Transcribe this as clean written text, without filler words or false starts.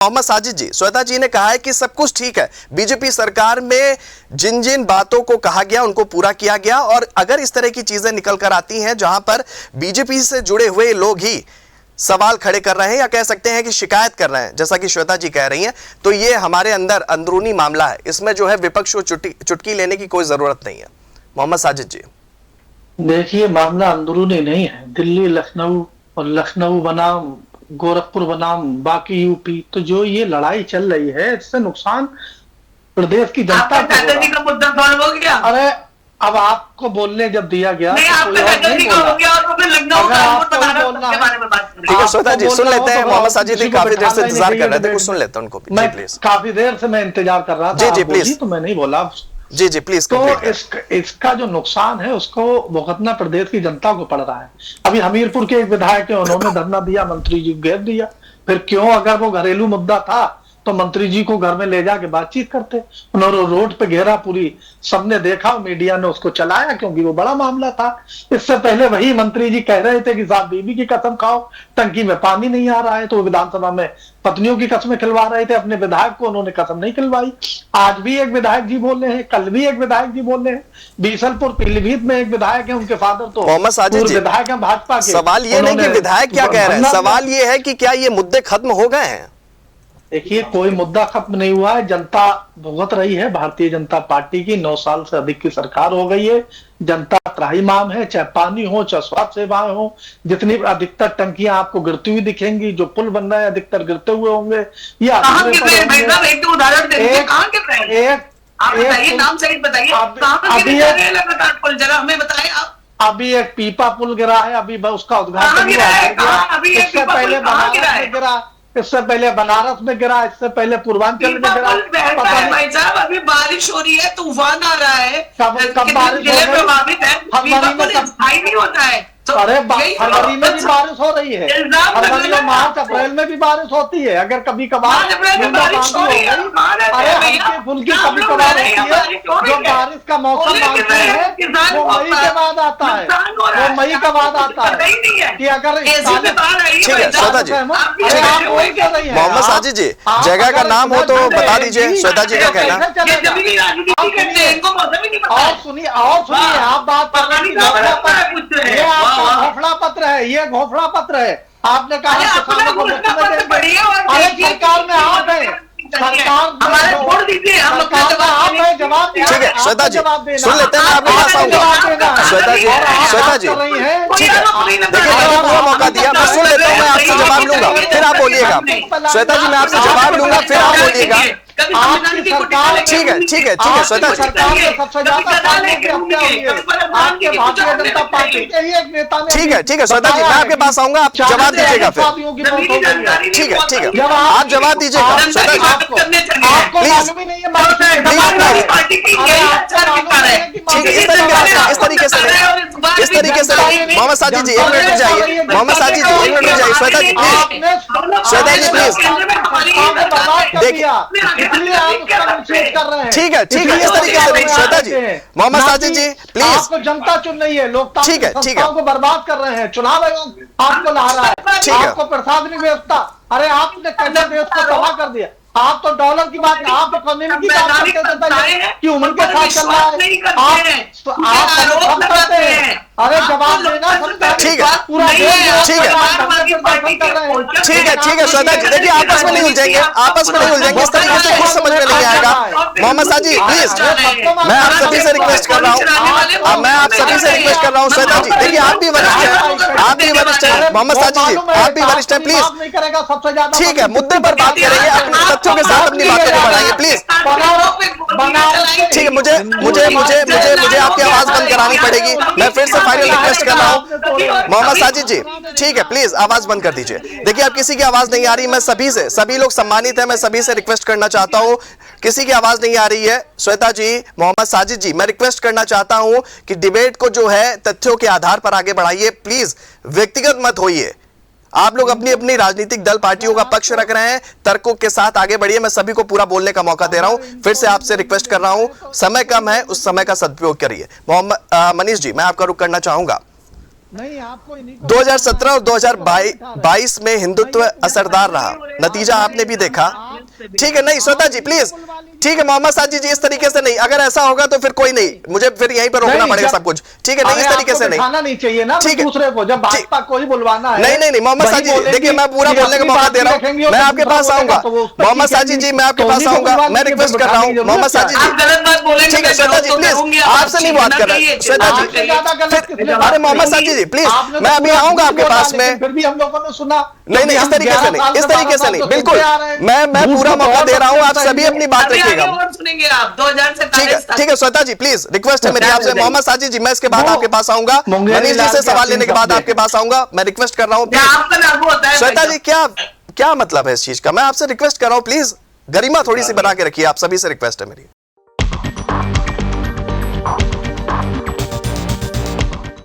मोहम्मद साजिद जी, श्वेता जी ने कहा है कि सब कुछ ठीक है, बीजेपी सरकार में जिन जिन बातों को कहा गया उनको पूरा किया गया, और अगर इस तरह की चीजें निकल कर आती हैं जहां पर बीजेपी से जुड़े हुए लोग ही सवाल खड़े कर रहे हैं या कह सकते हैं कि शिकायत कर रहे हैं, जैसा कि श्वेता जी कह रही हैं, तो ये हमारे अंदर अंदरूनी मामला है, इसमें जो है विपक्ष को चुटकी लेने की कोई जरूरत नहीं है। मोहम्मद साजिद जी, देखिए, मामला अंदरूनी नहीं है। दिल्ली, लखनऊ और लखनऊ बनाम गोरखपुर बनाम बाकी यूपी, तो जो ये लड़ाई चल रही है इससे नुकसान प्रदेश की जनता को का मुद्दा सॉल्व हो गया। अरे अब आपको बोलने जब दिया गया नहीं, तो कोई और नहीं बोला। हो गया और तो फिर लखनऊ का बारे में बात करें। ठीक है श्वेता जी, सुन लेते हैं। मोहम्मद साजिद जी काफी देर से इंतजार कर रहे थे, कुछ सुन लेते हैं उनको भी। जी प्लीज। काफी देर से मैं इंतजार कर रहा था। जी जी प्लीज। तो मैं नहीं बोला। जी जी प्लीज। तो इसका जो नुकसान है उसको भुगतना प्रदेश की जनता को पड़ रहा है। अभी हमीरपुर के एक विधायक है, उन्होंने धरना दिया, मंत्री जी घेर दिया। फिर क्यों? अगर वो घरेलू मुद्दा था तो मंत्री जी को घर में ले जाके बातचीत करते। उन्होंने रोड पे घेरा, पूरी सबने देखा, मीडिया ने उसको चलाया क्योंकि वो बड़ा मामला था। इससे पहले वही मंत्री जी कह रहे थे कि साहब बीबी की कसम खाओ, टंकी में पानी नहीं आ रहा है, तो विधानसभा में पत्नियों की कसमें खिलवा रहे थे अपने विधायक को, उन्होंने कसम नहीं खिलवाई। आज भी एक विधायक जी बोल रहे हैं, कल भी एक विधायक जी बोल रहे हैं। बीसलपुर पीलीभीत में एक विधायक है, उनके फादर तो मोहम्मद साजिद जी विधायक है भाजपा के। सवाल ये नहीं कि विधायक क्या कह रहे हैं, सवाल ये है कि क्या ये मुद्दे खत्म हो गए हैं? देखिए, कोई मुद्दा खत्म नहीं हुआ है। जनता भुगत रही है। भारतीय जनता पार्टी की 9 साल से अधिक की सरकार हो गई है। जनता त्राहिमाम है, चाहे पानी हो, चाहे स्वास्थ्य सेवाएं हो। जितनी अधिकतर टंकियां आपको गिरती हुई दिखेंगी, जो पुल बन रहे हैं अधिकतर गिरते हुए होंगे। या उदाहरण नाम सहित बताइए, हमें बताइए आप। अभी एक पीपा पुल गिरा है, अभी उसका उद्घाटन हुआ। इससे पहले बनारस में गिरा, इससे पहले बनारस में गिरा, इससे पहले पूर्वांचल में गिरा। भाई साहब, अभी बारिश हो रही है, तूफान आ रहा है, कब बारिश प्रभावित है, स्थायी नहीं होता है। अरे फरवरी में भी बारिश हो रही है, फरवरी में, मार्च अप्रैल में भी बारिश होती है। अगर कभी कभार बारिश हो रही है, अरे हल्की फुल्की कभी कभार होती है। जो बारिश का मौसम मानते हैं वो मई के बाद आता है, वो मई के बाद आता है कि अगर ठीक है श्वेता जी। मोहम्मद साजिद जी, जगह का नाम हो तो बता दीजिए। श्वेता जी क्या कहना? और सुनिए आप बात कर रहे हैं, घोषणा पत्र है, ये घोषणा पत्र है। आपने कहा किसानों को मुफ्त में देंगे। अरे सरकार में आप है, सरकार हमारे वोट दीजिए, हम आप है, जवाब दीजिए। ठीक है श्वेता जी, सुन लेते हैं, मैं आपके पास आऊंगा। श्वेता जी ठीक है, देखिए मैंने पूरा मौका दिया, मैं सुन लेता हूँ, मैं आपसे जवाब लूंगा, फिर आप बोलिएगा। श्वेता जी, मैं आपसे जवाब लूंगा, फिर आप बोलिएगा। ठीक है ठीक है ठीक है श्वेता जी। ठीक है ठीक है श्वेता जी, मैं आपके पास आऊंगा, आप जवाब दीजिएगा फिर। ठीक है आप जवाब दीजिएगा श्वेता जी, प्लीज ठीक है। इस तरीके से मोहम्मद साजिद जी 1 मिनट रुक जाइए। मोहम्मद साजिद जी 1 मिनट रुक जाइए। श्वेता जी प्लीज, श्वेता जी प्लीज देखिए। ठीक है इस तरीके से श्वेता जी। मोहम्मद साजिद जी प्लीज। आपको जनता चुन रही है, लोकतांत्रिक संस्थाओं को बर्बाद कर रहे हैं, चुनाव आयोग आपको ला रहा है, आपको प्रशासनिक व्यवस्था। अरे आपने कैसे देश को तबाह कर दिया। आप तो डॉलर की बात, आप इकोनॉमी की बात करते थे कि उम्र के साथ चल रहा है, आप करते हैं। अरे जवाब देना। ठीक है पूरा ठीक है श्वेता जी, देखिए आपस में नहीं उलझेंगे, इस तरीके से कुछ समझ में नहीं आएगा। मोहम्मद साजिद प्लीज, मैं आप सभी से रिक्वेस्ट कर रहा हूँ, श्वेता जी देखिए आप भी वरिष्ठ हैं, मोहम्मद साजिद जी आप भी वरिष्ठ हैं, प्लीज ठीक है, मुद्दे पर बात करेंगे, अपने तथ्यों के साथ अपनी बातों को बढ़ाइए प्लीज। ठीक है, मुझे आपकी आवाज बंद करानी पड़ेगी, मैं फिर से फाइनल रिक्वेस्ट कर रहा हूं। मोहम्मद साजिद जी ठीक है, प्लीज आवाज बंद कर दीजिए। देखिए अब किसी की आवाज नहीं आ रही, मैं सभी लोग सम्मानित हैं, मैं सभी से रिक्वेस्ट करना चाहता हूं, किसी की आवाज नहीं आ रही है। श्वेता जी, मोहम्मद साजिद जी, मैं रिक्वेस्ट करना चाहता हूं कि डिबेट को जो है तथ्यों के आधार पर आगे बढ़ाइए, प्लीज व्यक्तिगत मत होइए। आप लोग अपनी अपनी राजनीतिक दल पार्टियों का पक्ष रख रहे हैं, तर्कों के साथ आगे बढ़िए। मैं सभी को पूरा बोलने का मौका दे रहा हूं, फिर से आपसे रिक्वेस्ट कर रहा हूं, समय कम है, उस समय का सदुपयोग करिए। मोहम्मद मनीष जी, मैं आपका रुख करना चाहूंगा। नहीं आपको इन्हीं को 2017 और 2022 में हिंदुत्व असरदार रहा, नतीजा आपने भी देखा। ठीक है, नहीं श्वेता जी प्लीज, ठीक है मोहम्मद साजिद जी इस तरीके से नहीं, अगर ऐसा होगा तो फिर कोई नहीं, मुझे फिर यहीं पर रोकना पड़ेगा सब कुछ। ठीक है, नहीं इस तरीके से नहीं, नहीं चाहिए ना ठीक है, दूसरे को, जब भाजपा को ही बुलवाना है। नहीं मोहम्मद साजिद जी देखिए, मैं पूरा बोलने का मौका दे रहा हूँ, मैं आपके पास आऊंगा मोहम्मद साजिद जी, मैं आपके पास आऊंगा, मैं रिक्वेस्ट कर रहा हूँ मोहम्मद साजिद आप जी। गलत बात बोलेंगे, ठीक है श्वेता जी प्लीज, आपसे नहीं बात कर रहे श्वेता जी, अरे मोहम्मद साजिद जी प्लीज, मैं अभी आऊंगा आपके पास में। फिर भी हम लोगों ने सुना नहीं इस तरीके से नहीं, इस तरीके से नहीं, बिल्कुल मैं पूरा मौका दे रहा हूँ, आप सभी अपनी बात रखिएगा। सुनेंगे आप 2000 से ठीक है श्वेता जी प्लीज, रिक्वेस्ट है मेरी आपसे। मोहम्मद साजिद जी मैं इसके बाद आपके पास आऊंगा, मनीष जी से सवाल लेने के बाद आपके पास आऊंगा, मैं रिक्वेस्ट कर रहा हूँ श्वेता जी, क्या मतलब है इस चीज का, मैं आपसे रिक्वेस्ट कर रहा हूँ प्लीज गरिमा थोड़ी सी बना के रखिए, आप सभी से रिक्वेस्ट है मेरी।